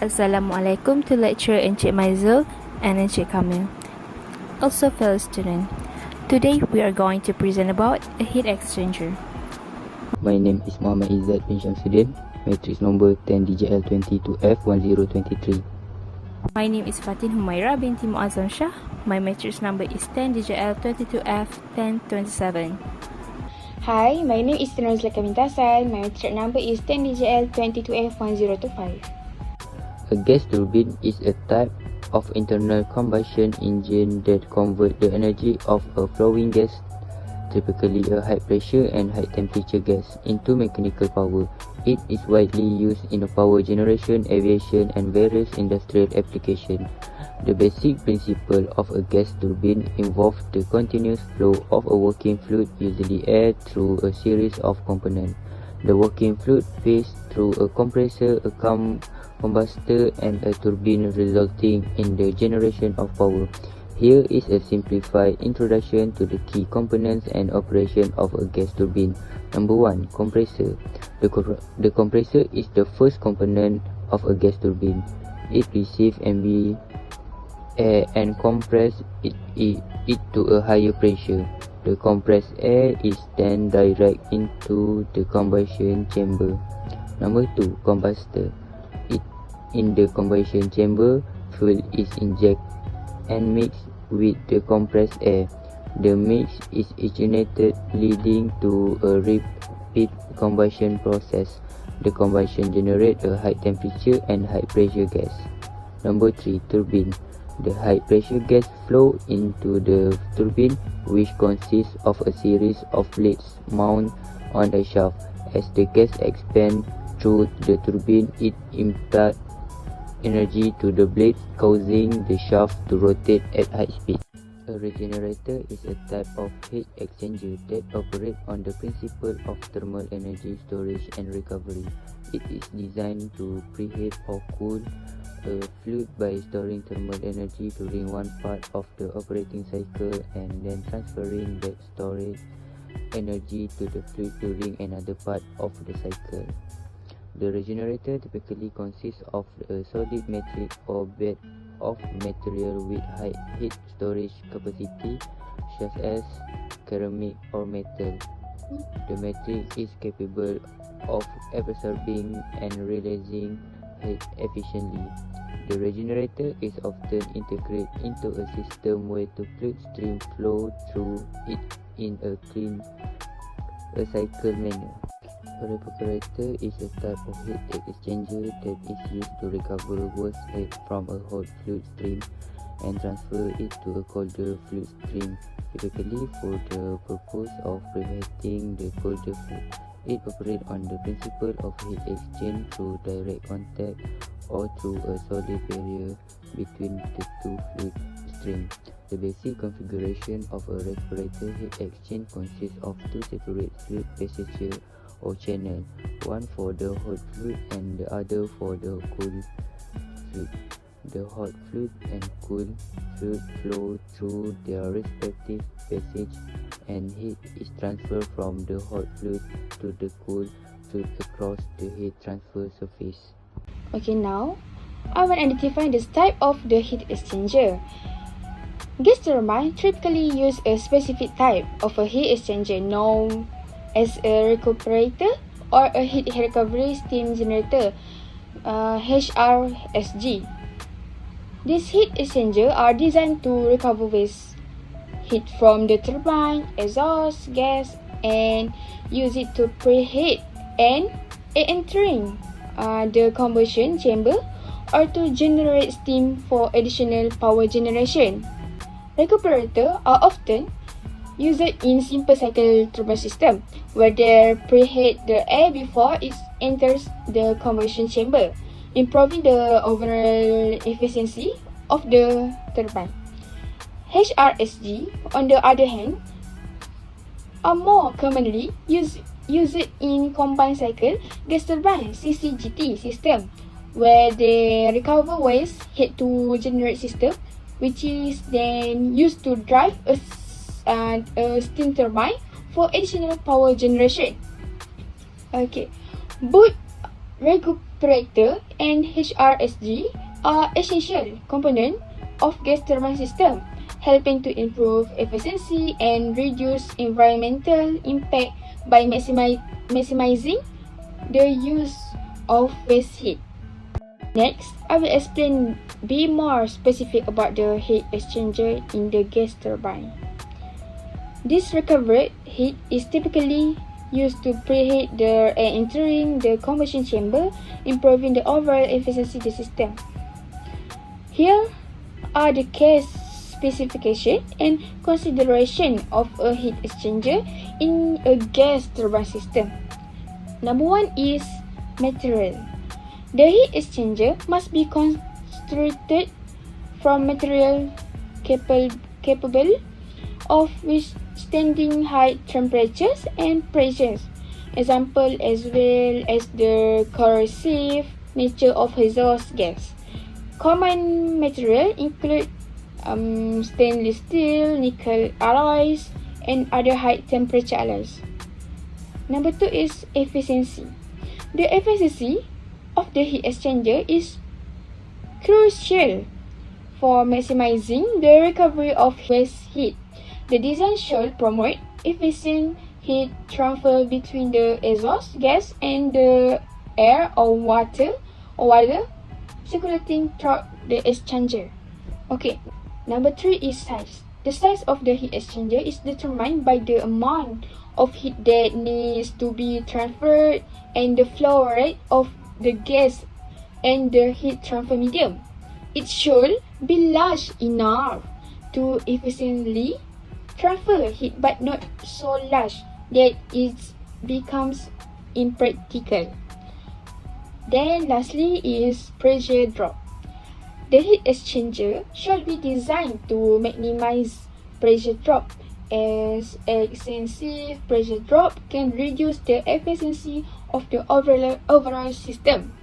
Assalamualaikum to lecturer Encik Maizul and Encik Kamil. Also fellow student, today we are going to present about a heat exchanger. My name is Muhammad Izzat bin Shamsuddin, matrix number 10 DJL30022F1023. My name is Fatin Humaira binti Muazzam Shah. My matrix number is 10 DJL22F1027. Hi, my name is Tanazla Kamintasan. My matrix number is 10 DJL22F1025. A gas turbine is a type of internal combustion engine that converts the energy of a flowing gas, typically a high pressure and high temperature gas, into mechanical power. It is widely used in power generation, aviation and various industrial applications. The basic principle of a gas turbine involves the continuous flow of a working fluid, usually air, through a series of components. The working fluid passes through a compressor, a combustor and a turbine, resulting in the generation of power. Here is a simplified introduction to the key components and operation of a gas turbine. Number 1. Compressor. The compressor is the first component of a gas turbine. It receives ambient air and compresses it to a higher pressure. The compressed air is then directed into the combustion chamber. Number 2. Combustor. In the combustion chamber, fuel is injected and mixed with the compressed air. The mix is ignited, leading to a rapid combustion process. The combustion generates a high temperature and high pressure gas. Number 3. Turbine. The high pressure gas flows into the turbine, which consists of a series of blades mounted on a shaft. As the gas expands through the turbine, it imparts energy to the blades, causing the shaft to rotate at high speed. A regenerator is a type of heat exchanger that operates on the principle of thermal energy storage and recovery. It is designed to preheat or cool a fluid by storing thermal energy during one part of the operating cycle and then transferring that stored energy to the fluid during another part of the cycle. The regenerator typically consists of a solid matrix or bed of material with high heat storage capacity, such as ceramic or metal. The matrix is capable of absorbing and releasing heat efficiently. The regenerator is often integrated into a system where the fluid stream flows through it in a clean, recycled manner. A recuperator is a type of heat exchanger that is used to recover waste heat from a hot fluid stream and transfer it to a colder fluid stream, typically for the purpose of preheating the colder fluid. It operates on the principle of heat exchange through direct contact or through a solid barrier between the two fluid streams. The basic configuration of a recuperator heat exchange consists of two separate fluid passages or channel, one for the hot fluid and the other for the cool fluid. The hot fluid and cool fluid flow through their respective passage, and heat is transferred from the hot fluid to the cool fluid across the heat transfer surface. Okay, now I will identify the type of the heat exchanger. Gas turbine typically use a specific type of a heat exchanger known as a recuperator or a heat recovery steam generator, HRSG. These heat exchangers are designed to recover waste heat from the turbine, exhaust gas, and use it to preheat and entering the combustion chamber or to generate steam for additional power generation. Recuperators are often used in simple cycle turbine system, where they preheat the air before it enters the combustion chamber, improving the overall efficiency of the turbine. HRSG, on the other hand, are more commonly used in combined cycle gas turbine (CCGT) system, where they recover waste heat to generate system, which is then used to drive a steam turbine for additional power generation. Okay, both recuperator and HRSG are essential components of gas turbine system, helping to improve efficiency and reduce environmental impact by maximizing the use of waste heat. Next, I will be more specific about the heat exchanger in the gas turbine. This recovered heat is typically used to preheat the air entering the combustion chamber, improving the overall efficiency of the system. Here are the case specification and consideration of a heat exchanger in a gas turbine system. Number 1 is material. The heat exchanger must be constructed from material capable of withstanding high temperatures and pressures. Example as well as the corrosive nature of exhaust gas. Common material include stainless steel, nickel alloys, and other high temperature alloys. Number 2 is efficiency. The efficiency of the heat exchanger is crucial for maximizing the recovery of waste heat. The design should promote efficient heat transfer between the exhaust gas and the air or water circulating throughout the exchanger. Okay, number 3 is size. The size of the heat exchanger is determined by the amount of heat that needs to be transferred and the flow rate of the gas and the heat transfer medium. It should be large enough to efficiently transfer heat but not so large that it becomes impractical. Then lastly is pressure drop. The heat exchanger should be designed to minimize pressure drop, as excessive pressure drop can reduce the efficiency of the overall system.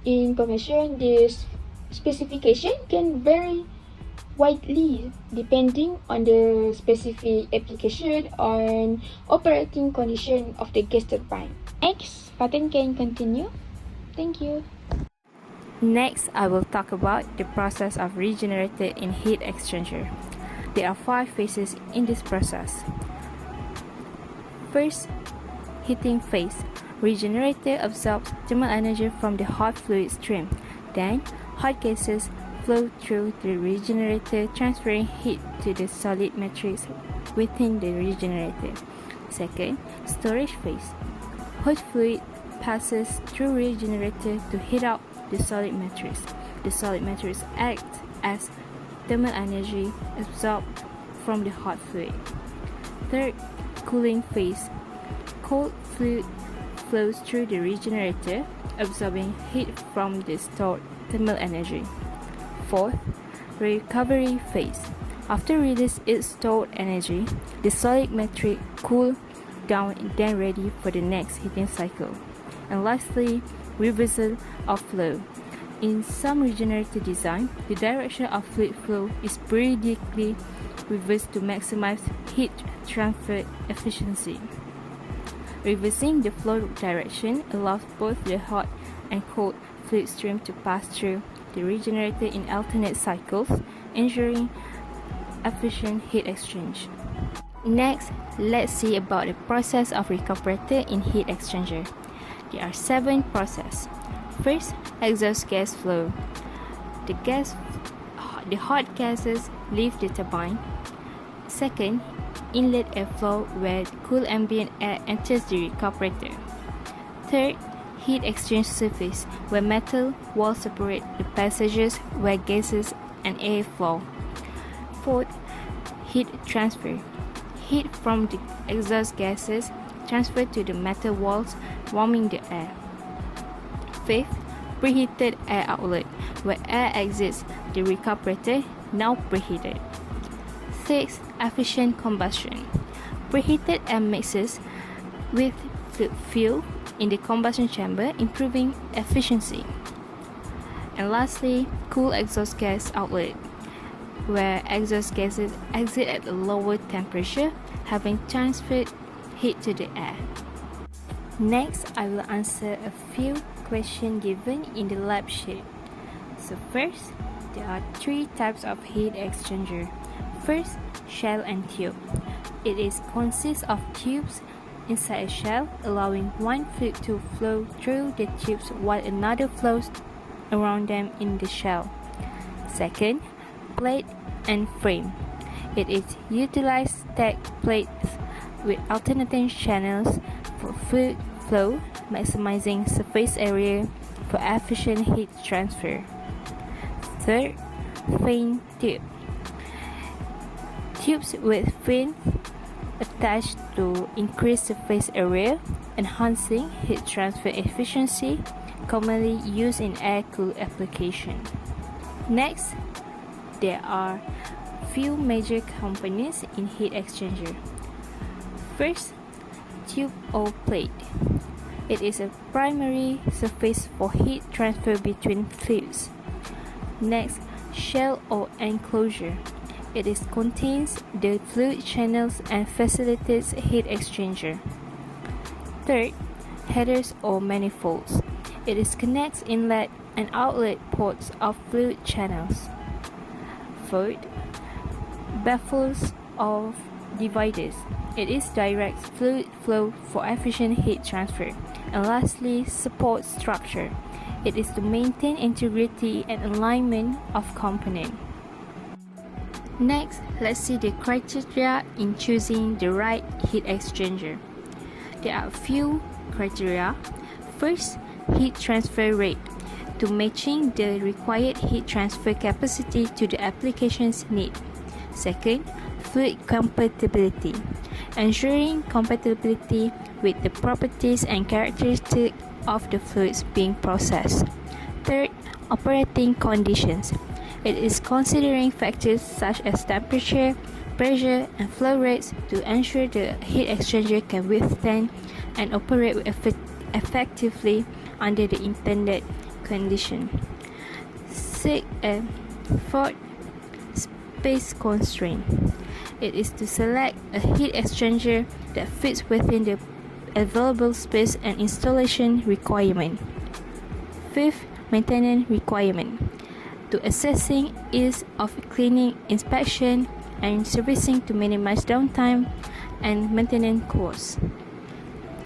In conclusion, this specification can vary widely depending on the specific application and operating condition of the gas turbine. Next, Fatin can continue. Thank you. Next, I will talk about the process of regenerator in heat exchanger. There are 5 phases in this process. First, heating phase. Regenerator absorbs thermal energy from the hot fluid stream. Then, hot gases flow through the regenerator, transferring heat to the solid matrix within the regenerator. Second, storage phase. Hot fluid passes through regenerator to heat up the solid matrix. The solid matrix acts as thermal energy absorbed from the hot fluid. Third, cooling phase. Cold fluid flows through the regenerator, absorbing heat from the stored thermal energy. Fourth, recovery phase. After release its stored energy, the solid matrix cools down and then ready for the next heating cycle. And lastly, reversal of flow. In some regenerator design, the direction of fluid flow is periodically reversed to maximize heat transfer efficiency. Reversing the flow direction allows both the hot and cold fluid stream to pass through the regenerator in alternate cycles, ensuring efficient heat exchange. Next, let's see about the process of recuperator in heat exchanger. There are 7 processes. First, exhaust gas flow. The hot gases leave the turbine. Second, inlet airflow where cool ambient air enters the recuperator. Third, heat exchange surface where metal walls separate the passages where gases and air flow. Fourth, heat transfer. Heat from the exhaust gases transferred to the metal walls, warming the air. Fifth, preheated air outlet where air exits the recuperator, now preheated. Sixth, efficient combustion. Preheated air mixes with fuel in the combustion chamber, improving efficiency. And lastly, cool exhaust gas outlet, where exhaust gases exit at a lower temperature, having transferred heat to the air. Next, I will answer a few question given in the lab sheet. So first, there are 3 types of heat exchanger. First, shell and tube. Consists of tubes inside a shell, allowing one fluid to flow through the tubes while another flows around them in the shell. Second, plate and frame. Utilize stacked plates with alternating channels for fluid flow, maximizing surface area for efficient heat transfer. Third, fin tube. Tubes with fins attached to increase surface area, enhancing heat transfer efficiency, commonly used in air-cooled applications. Next, there are few major components in heat exchanger. First, tube or plate. It is a primary surface for heat transfer between fluids. Next, shell or enclosure. It contains the fluid channels and facilitates heat exchanger. Third, headers or manifolds. It connects inlet and outlet ports of fluid channels. Fourth, baffles or dividers. It directs fluid flow for efficient heat transfer. And lastly, support structure. It is to maintain integrity and alignment of components. Next, let's see the criteria in choosing the right heat exchanger. There are a few criteria. First, heat transfer rate. To matching the required heat transfer capacity to the application's need. Second, fluid compatibility. Ensuring compatibility with the properties and characteristics of the fluids being processed. Third, operating conditions. It is considering factors such as temperature, pressure, and flow rates to ensure the heat exchanger can withstand and operate effectively under the intended condition. Fourth, space constraint. It is to select a heat exchanger that fits within the available space and installation requirement. Fifth, maintenance requirement. To assessing ease of cleaning, inspection, and servicing to minimize downtime and maintenance costs.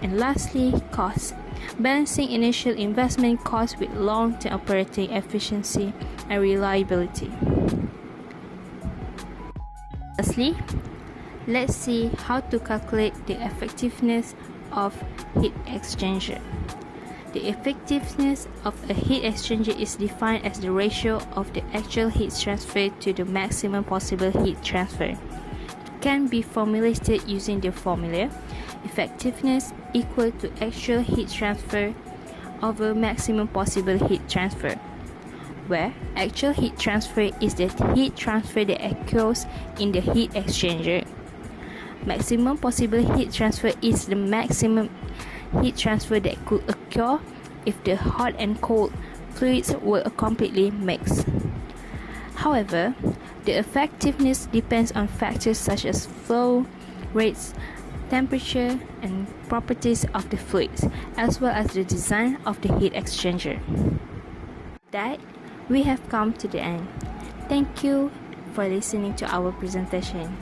And lastly, cost. Balancing initial investment costs with long-term operating efficiency and reliability. Lastly, let's see how to calculate the effectiveness of heat exchanger. The effectiveness of a heat exchanger is defined as the ratio of the actual heat transfer to the maximum possible heat transfer. It can be formulated using the formula effectiveness equal to actual heat transfer over maximum possible heat transfer, where actual heat transfer is the heat transfer that occurs in the heat exchanger. Maximum possible heat transfer is the maximum heat transfer that could occur if the hot and cold fluids were completely mixed. However, the effectiveness depends on factors such as flow rates, temperature, and properties of the fluids, as well as the design of the heat exchanger. With that, we have come to the end. Thank you for listening to our presentation.